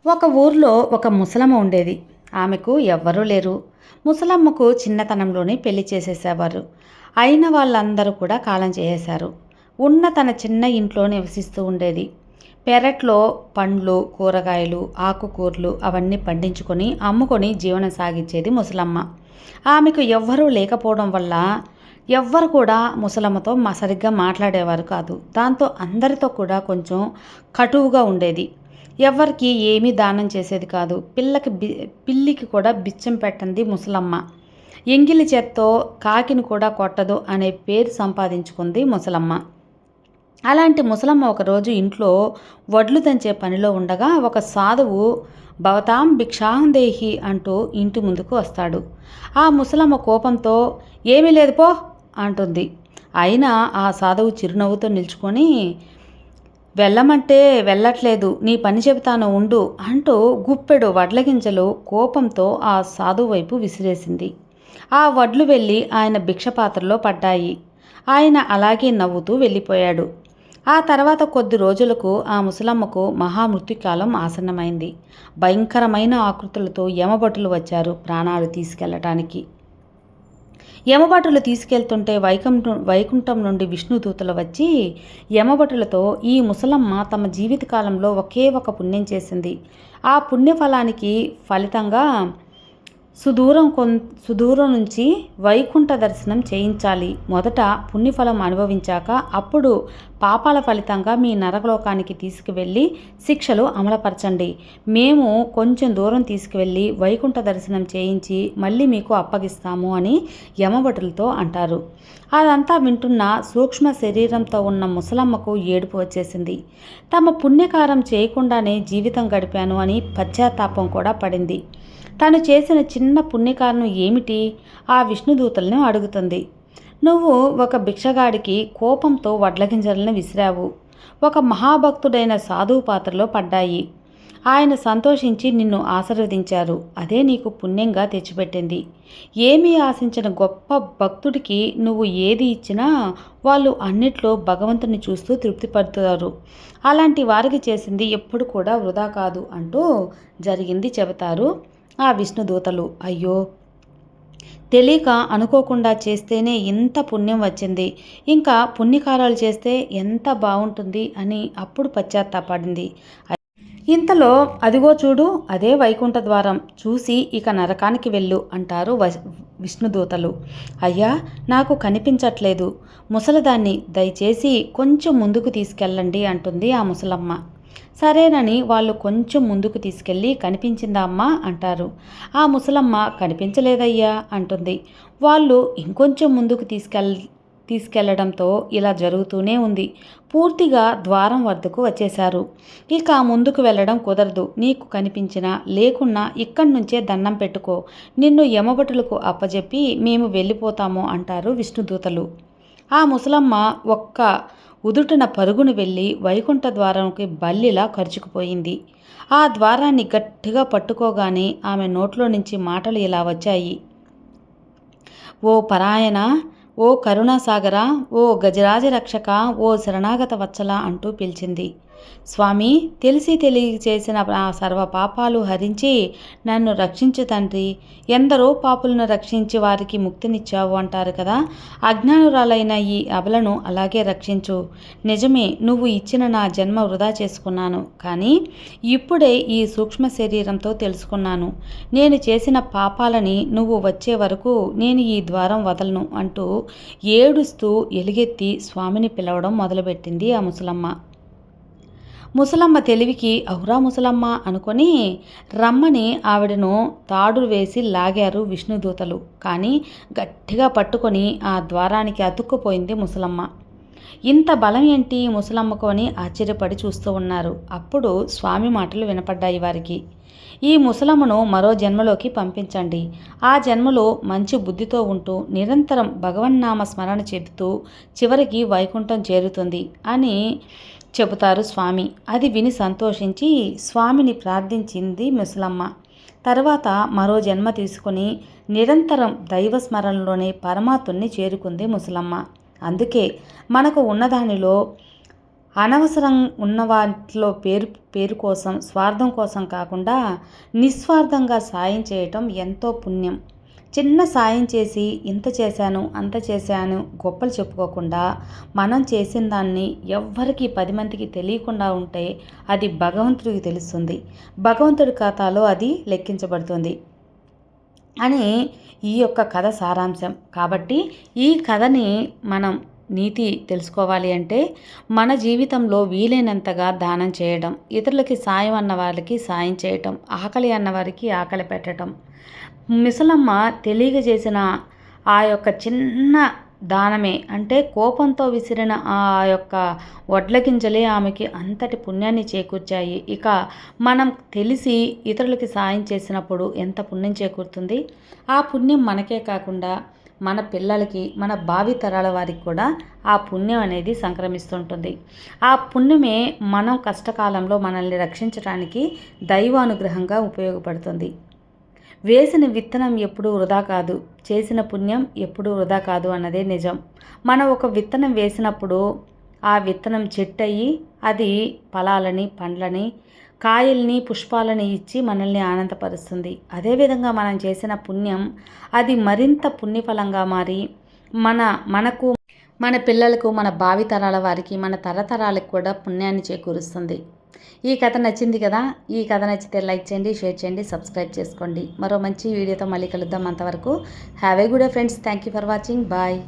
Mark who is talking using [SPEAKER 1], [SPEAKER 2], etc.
[SPEAKER 1] ఒక ఊర్లో ఒక ముసలమ్మ ఉండేది. ఆమెకు ఎవ్వరూ లేరు. ముసలమ్మకు చిన్నతనంలోనే పెళ్లి చేసేసేవారు. అయిన వాళ్ళందరూ కూడా కాలం చేసేశారు. ఉన్న తన చిన్న ఇంట్లో నివసిస్తూ ఉండేది. పెరట్లో పండ్లు, కూరగాయలు, ఆకుకూరలు అవన్నీ పండించుకొని అమ్ముకొని జీవనం సాగించేది ముసలమ్మ. ఆమెకు ఎవ్వరూ లేకపోవడం వల్ల ఎవ్వరు కూడా ముసలమ్మతో సరిగ్గా మాట్లాడేవారు కాదు. దాంతో అందరితో కూడా కొంచెం కటువుగా ఉండేది. ఎవ్వరికి ఏమీ దానం చేసేది కాదు. పిల్లికి కూడా బిచ్చం పెట్టంది ముసలమ్మ. ఎంగిలి చేత్తో కాకిని కూడా కొట్టదు అనే పేరు సంపాదించుకుంది ముసలమ్మ. అలాంటి ముసలమ్మ ఒకరోజు ఇంట్లో వడ్లు దంచే పనిలో ఉండగా ఒక సాధువు భవతాం భిక్షాందేహి అంటూ ఇంటి ముందుకు వస్తాడు. ఆ ముసలమ్మ కోపంతో ఏమీ లేదు పో అంటుంది. అయినా ఆ సాధువు చిరునవ్వుతో నిల్చుకొని వెళ్ళమంటే వెళ్ళట్లేదు, నీ పని చెబుతాను ఉండు అంటూ గుప్పెడు వడ్ల గింజలు కోపంతో ఆ సాధువు వైపు విసిరేసింది. ఆ వడ్లు వెళ్ళి ఆయన భిక్షపాత్రలో పడ్డాయి. ఆయన అలాగే నవ్వుతూ వెళ్ళిపోయాడు. ఆ తర్వాత కొద్ది రోజులకు ఆ ముసలమ్మకు మహామృత్యుకాలం ఆసన్నమైంది. భయంకరమైన ఆకృతులతో యమభటులు వచ్చారు ప్రాణాలు తీసుకెళ్లటానికి. యమభటులు తీసుకెళ్తుంటే వైకుంఠం నుండి విష్ణుదూతలు వచ్చి యమభటులతో, ఈ ముసలమ్మ తమ జీవితకాలంలో ఒకే ఒక పుణ్యం చేసింది. ఆ పుణ్యఫలానికి ఫలితంగా సుదూరం నుంచి వైకుంఠ దర్శనం చేయించాలి. మొదట పుణ్యఫలం అనుభవించాక అప్పుడు పాపాల ఫలితంగా మీ నరకలోకానికి తీసుకువెళ్ళి శిక్షలు అమలుపరచండి. మేము కొంచెం దూరం తీసుకువెళ్ళి వైకుంఠ దర్శనం చేయించి మళ్ళీ మీకు అప్పగిస్తాము అని యమభటులతో అంటారు. అదంతా వింటున్న సూక్ష్మ శరీరంతో ఉన్న ముసలమ్మకు ఏడుపు వచ్చేసింది. తమ పుణ్యకారం చేయకుండానే జీవితం గడిపాను అని పశ్చాత్తాపం కూడా పడింది. తను చేసిన చిన్న పుణ్యకారణం ఏమిటి? ఆ విష్ణుదూతలను అడుగుతుంది. నువ్వు ఒక భిక్షగాడికి కోపంతో వడ్లగింజలను విసిరావు. ఒక మహాభక్తుడైన సాధువు పాత్రలో పడ్డాయి. ఆయన సంతోషించి నిన్ను ఆశీర్వదించారు. అదే నీకు పుణ్యంగా తెచ్చిపెట్టింది. ఏమీ ఆశించిన గొప్ప భక్తుడికి నువ్వు ఏది ఇచ్చినా వాళ్ళు అన్నిట్లో భగవంతుని చూస్తూ తృప్తి పడుతారు. అలాంటి వారికి చేసింది ఎప్పుడు కూడా వృధా కాదు అంటూ జరిగింది చెబుతారు ఆ విష్ణుదూతలు. అయ్యో, తెలియక అనుకోకుండా చేస్తేనే ఇంత పుణ్యం వచ్చింది, ఇంకా పుణ్యకారాలు చేస్తే ఎంత బాగుంటుంది అని అప్పుడు పశ్చాత్తాపడింది. ఇంతలో అదిగో చూడు, అదే వైకుంఠ ద్వారం, చూసి ఇక నరకానికి వెళ్ళు అంటారు విష్ణుదూతలు. అయ్యా, నాకు కనిపించట్లేదు ముసలదాన్ని, దయచేసి కొంచెం ముందుకు తీసుకెళ్ళండి అంటుంది ఆ ముసలమ్మ. సరేనని వాళ్ళు కొంచెం ముందుకు తీసుకెళ్ళి కనిపించిందా అమ్మా అంటారు. ఆ ముసలమ్మ కనిపించలేదయ్యా అంటుంది. వాళ్ళు ఇంకొంచెం ముందుకు తీసుకెళ్లడంతో ఇలా జరుగుతూనే ఉంది. పూర్తిగా ద్వారం వద్దకు వచ్చేశారు. ఇక ముందుకు వెళ్ళడం కుదరదు. నీకు కనిపించినా లేకున్నా ఇక్కడి నుంచే దండం పెట్టుకో, నిన్ను యమభటులకు అప్పజెప్పి మేము వెళ్ళిపోతాము అంటారు విష్ణుదూతలు. ఆ ముసలమ్మ ఒక్క ఉదుటున పరుగును వెళ్ళి వైకుంఠ ద్వారానికి బల్లిలా ఖర్చుకుపోయింది. ఆ ద్వారాన్ని గట్టిగా పట్టుకోగానే ఆమె నోట్లో నుంచి మాటలు ఇలా వచ్చాయి. ఓ పరాయణ, ఓ కరుణాసాగర, ఓ గజరాజ రక్షక, ఓ శరణాగత వత్సల అంటూ పిలిచింది. స్వామి, తెలిసి తెలియ చేసిన ఆ సర్వ పాపాలు హరించి నన్ను రక్షించు తండ్రి. ఎందరో పాపులను రక్షించి వారికి ముక్తినిచ్చావు అంటారు కదా, అజ్ఞానురాలైన ఈ అబలను అలాగే రక్షించు. నిజమే, నువ్వు ఇచ్చిన నా జన్మ వృధా చేసుకున్నాను, కానీ ఇప్పుడే ఈ సూక్ష్మ శరీరంతో తెలుసుకున్నాను. నేను చేసిన పాపాలని నువ్వు వచ్చే వరకు నేను ఈ ద్వారం వదలను అంటూ ఏడుస్తూ ఎలుగెత్తి స్వామిని పిలవడం మొదలుపెట్టింది ఆ ముసలమ్మ. ముసలమ్మ తెలివికి ఔరా ముసలమ్మ అనుకొని రమ్మని ఆవిడను తాడు వేసి లాగారు విష్ణుదూతలు. కానీ గట్టిగా పట్టుకొని ఆ ద్వారానికి అతుక్కుపోయింది ముసలమ్మ. ఇంత బలం ఏంటి ముసలమ్మకు అని ఆశ్చర్యపడి చూస్తూ ఉన్నారు. అప్పుడు స్వామి మాటలు వినపడ్డాయి వారికి. ఈ ముసలమ్మను మరో జన్మలోకి పంపించండి. ఆ జన్మలో మంచి బుద్ధితో ఉంటూ నిరంతరం భగవన్నామ స్మరణ చెబుతూ చివరికి వైకుంఠం చేరుతుంది అని చెబుతారు స్వామి. అది విని సంతోషించి స్వామిని ప్రార్థించింది ముసలమ్మ. తర్వాత మరో జన్మ తీసుకుని నిరంతరం దైవస్మరణలోనే పరమాత్ముని చేరుకుంది ముసలమ్మ. అందుకే మనకు ఉన్నదానిలో అనవసరం ఉన్న వాటిలో పేరు కోసం, స్వార్థం కోసం కాకుండా నిస్వార్థంగా సాయం చేయటం ఎంతో పుణ్యం. చిన్న సాయం చేసి ఇంత చేశాను, అంత చేశాను గొప్పలు చెప్పుకోకుండా మనం చేసిన దాన్ని ఎవ్వరికీ 10 మందికి తెలియకుండా ఉంటే అది భగవంతుడికి తెలుస్తుంది. భగవంతుడి ఖాతాలో అది లెక్కించబడుతుంది అని ఈ యొక్క కథ సారాంశం. కాబట్టి ఈ కథని మనం నీతి తెలుసుకోవాలి అంటే మన జీవితంలో వీలైనంతగా దానం చేయడం, ఇతరులకి సాయం అన్న వాళ్ళకి సాయం చేయటం, ఆకలి అన్నవారికి ఆకలి పెట్టడం. మిసలమ్మ తెలియజేసిన ఆ యొక్క చిన్న దానమే, అంటే కోపంతో విసిరిన ఆ యొక్క వడ్ల గింజలే ఆమెకి అంతటి పుణ్యాన్ని చేకూర్చాయి. ఇక మనం తెలిసి ఇతరులకి సాయం చేసినప్పుడు ఎంత పుణ్యం చేకూరుతుంది. ఆ పుణ్యం మనకే కాకుండా మన పిల్లలకి, మన భావి తరాల వారికి కూడా ఆ పుణ్యం అనేది సంక్రమిస్తుంటుంది. ఆ పుణ్యమే మనం కష్టకాలంలో మనల్ని రక్షించడానికి దైవానుగ్రహంగా ఉపయోగపడుతుంది. వేసిన విత్తనం ఎప్పుడూ వృధా కాదు, చేసిన పుణ్యం ఎప్పుడూ వృధా కాదు అన్నదే నిజం. మనం ఒక విత్తనం వేసినప్పుడు ఆ విత్తనం చెట్టు అయ్యి అది ఫలాలని, పండ్లని, కాయల్ని, పుష్పాలని ఇచ్చి మనల్ని ఆనందపరుస్తుంది. అదేవిధంగా మనం చేసిన పుణ్యం అది మరింత పుణ్యఫలంగా మారి మనకు, మన పిల్లలకు, మన భావితరాల వారికి, మన తరతరాలకు కూడా పుణ్యాన్ని చేకూరుస్తుంది. ఈ కథ నచ్చింది కదా? ఈ కథ నచ్చితే లైక్ చేయండి, షేర్ చేయండి, సబ్స్క్రైబ్ చేసుకోండి. మరో మంచి వీడియోతో మళ్ళీ కలుద్దాం. అంతవరకు have a good day friends. Thank you for watching. Bye.